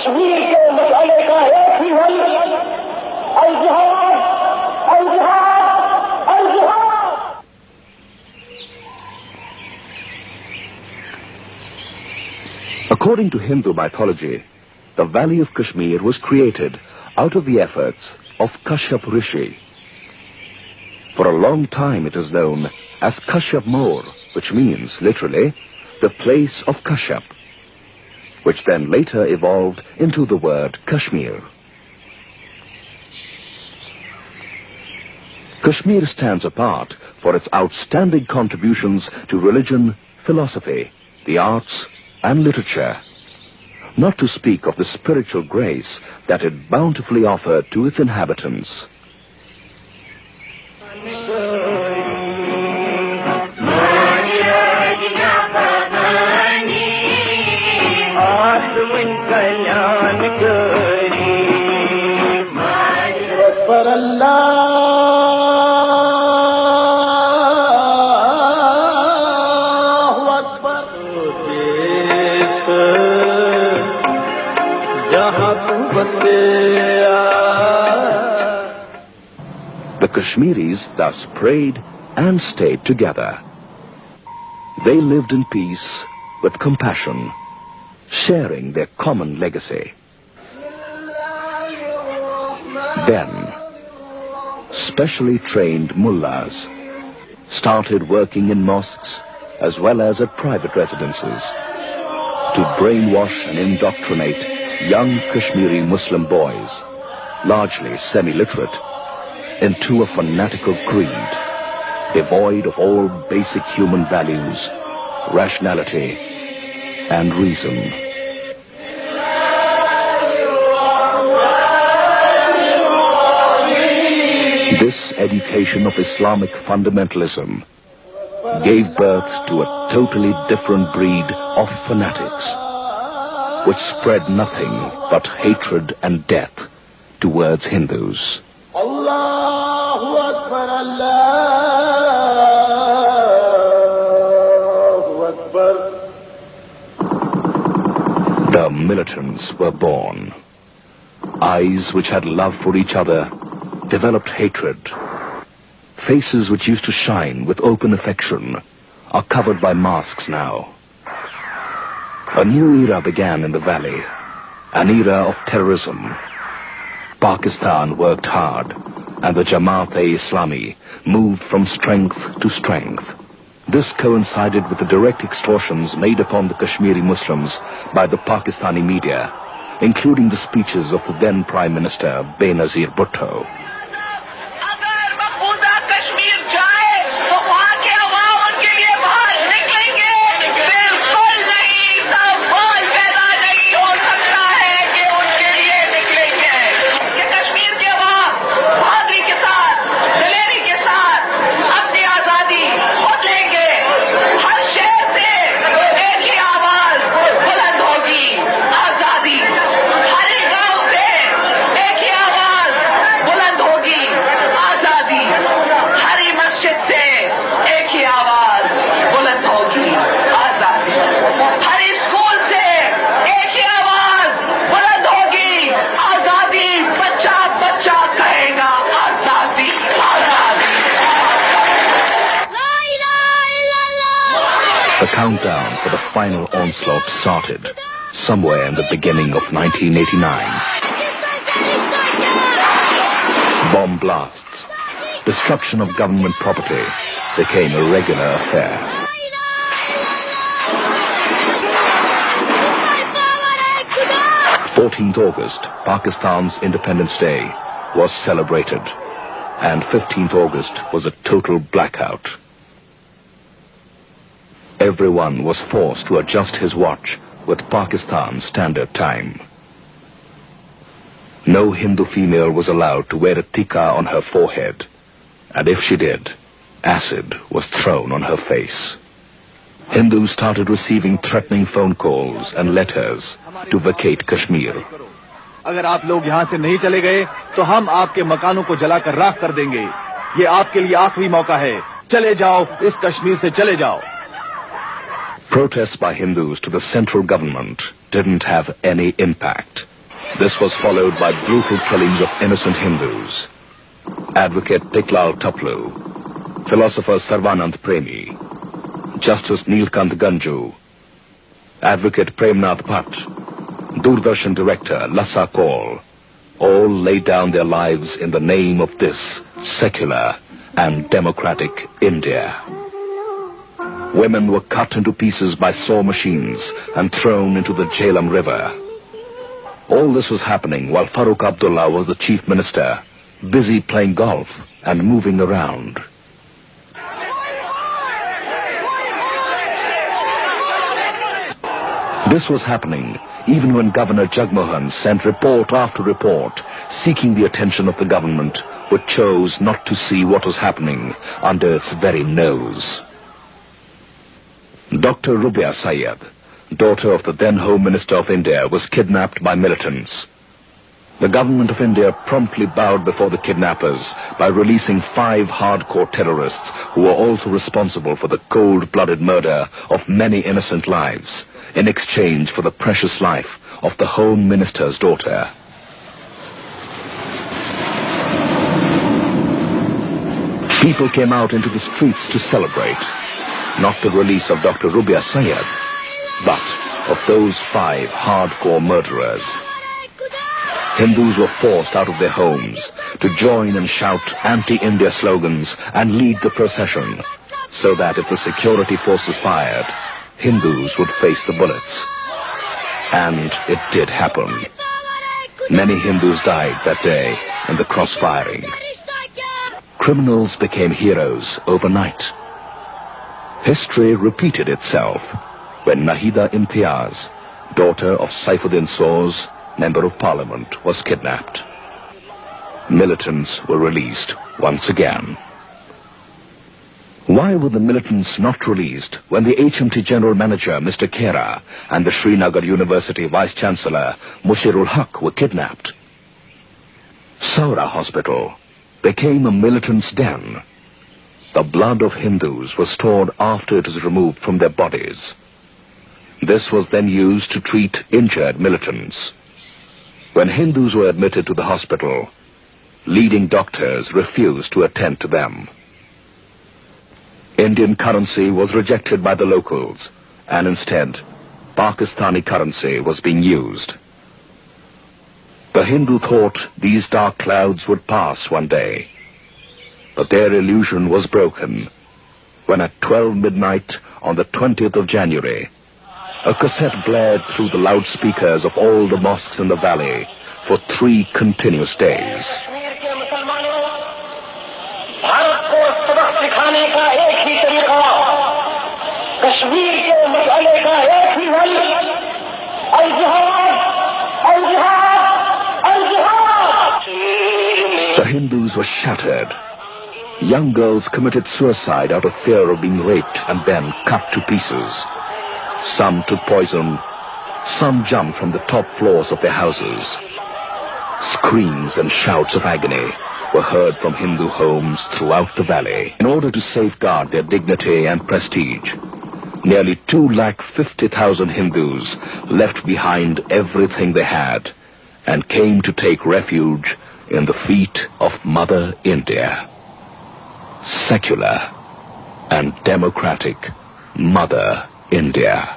कश्मीर के मसले का एक ही हल, अल जिहाद, अल जिहाद, अल जिहाद। According to Hindu mythology, the valley of Kashmir was created out of the efforts of Kashyap Rishi. For a long time it is known as Kashyap Mor, which means, literally, the place of Kashyap, which then later evolved into the word Kashmir. Kashmir stands apart for its outstanding contributions to religion, philosophy, the arts, and literature, not to speak of the spiritual grace that it bountifully offered to its inhabitants. The Kashmiris thus prayed and stayed together. They lived in peace with compassion, sharing their common legacy. Then, specially trained mullahs started working in mosques as well as at private residences to brainwash and indoctrinate young Kashmiri Muslim boys, largely semi-literate, into a fanatical creed, devoid of all basic human values, rationality, and reason. This education of Islamic fundamentalism gave birth to a totally different breed of fanatics, which spread nothing but hatred and death towards Hindus. Allahu Akbar, Allahu Akbar. The militants were born. Eyes which had love for each other developed hatred. Faces which used to shine with open affection are covered by masks now. A new era began in the valley, an era of terrorism. Pakistan worked hard, and the Jamaat-e-Islami moved from strength to strength. This coincided with the direct extortions made upon the Kashmiri Muslims by the Pakistani media, including the speeches of the then Prime Minister Benazir Bhutto. The countdown for the final onslaught started somewhere in the beginning of 1989. Bomb blasts, destruction of government property became a regular affair. August 14th, Pakistan's Independence Day, was celebrated, and 15th August was a total blackout. Everyone was forced to adjust his watch with Pakistan's standard time. No Hindu female was allowed to wear a tikka on her forehead, and if she did, acid was thrown on her face. Hindus started receiving threatening phone calls and letters to vacate Kashmir. अगर आप लोग यहाँ से नहीं चले गए तो हम आपके मकानों को जलाकर राख कर देंगे। ये आपके लिए आखिरी मौका है। चले जाओ, इस कश्मीर से चले जाओ। Protests by Hindus to the central government didn't have any impact. This was followed by brutal killings of innocent Hindus. Advocate Tiklal Taplu, philosopher Sarvanand Premi, Justice Neelkant Ganju, Advocate Premnath Bhatt, Doordarshan director Lassa Kaul, all laid down their lives in the name of this secular and democratic India. Women were cut into pieces by saw machines and thrown into the Jhelum River. All this was happening while Farooq Abdullah was the chief minister, busy playing golf and moving around. This was happening even when Governor Jagmohan sent report after report seeking the attention of the government, but chose not to see what was happening under its very nose. Dr. Rubia Sayed, daughter of the then Home Minister of India, was kidnapped by militants. The government of India promptly bowed before the kidnappers by releasing 5 hardcore terrorists who were also responsible for the cold-blooded murder of many innocent lives in exchange for the precious life of the Home Minister's daughter. People came out into the streets to celebrate, not the release of Dr. Rubia Sayed, but of those 5 hardcore murderers. Hindus were forced out of their homes to join and shout anti-India slogans and lead the procession, so that if the security forces fired, Hindus would face the bullets. And it did happen. Many Hindus died that day in the crossfiring. Criminals became heroes overnight. History repeated itself when Nahida Imtiaz, daughter of Saifuddin Soz, Member of Parliament, was kidnapped. Militants were released once again. Why were the militants not released when the HMT General Manager, Mr. Khera, and the Srinagar University Vice-Chancellor, Mushirul Haq, were kidnapped? Saura Hospital became a militant's den. The blood of Hindus was stored after it was removed from their bodies. This was then used to treat injured militants. When Hindus were admitted to the hospital, leading doctors refused to attend to them. Indian currency was rejected by the locals, and instead, Pakistani currency was being used. The Hindu thought these dark clouds would pass one day, but their illusion was broken when at 12 midnight on the 20th of January, a cassette blared through the loudspeakers of all the mosques in the valley for 3 continuous days. The Hindus were shattered. Young girls committed suicide out of fear of being raped and then cut to pieces. Some took poison, some jumped from the top floors of their houses. Screams and shouts of agony were heard from Hindu homes throughout the valley. In order to safeguard their dignity and prestige, nearly 250,000 Hindus left behind everything they had and came to take refuge in the feet of Mother India. Secular and democratic Mother India.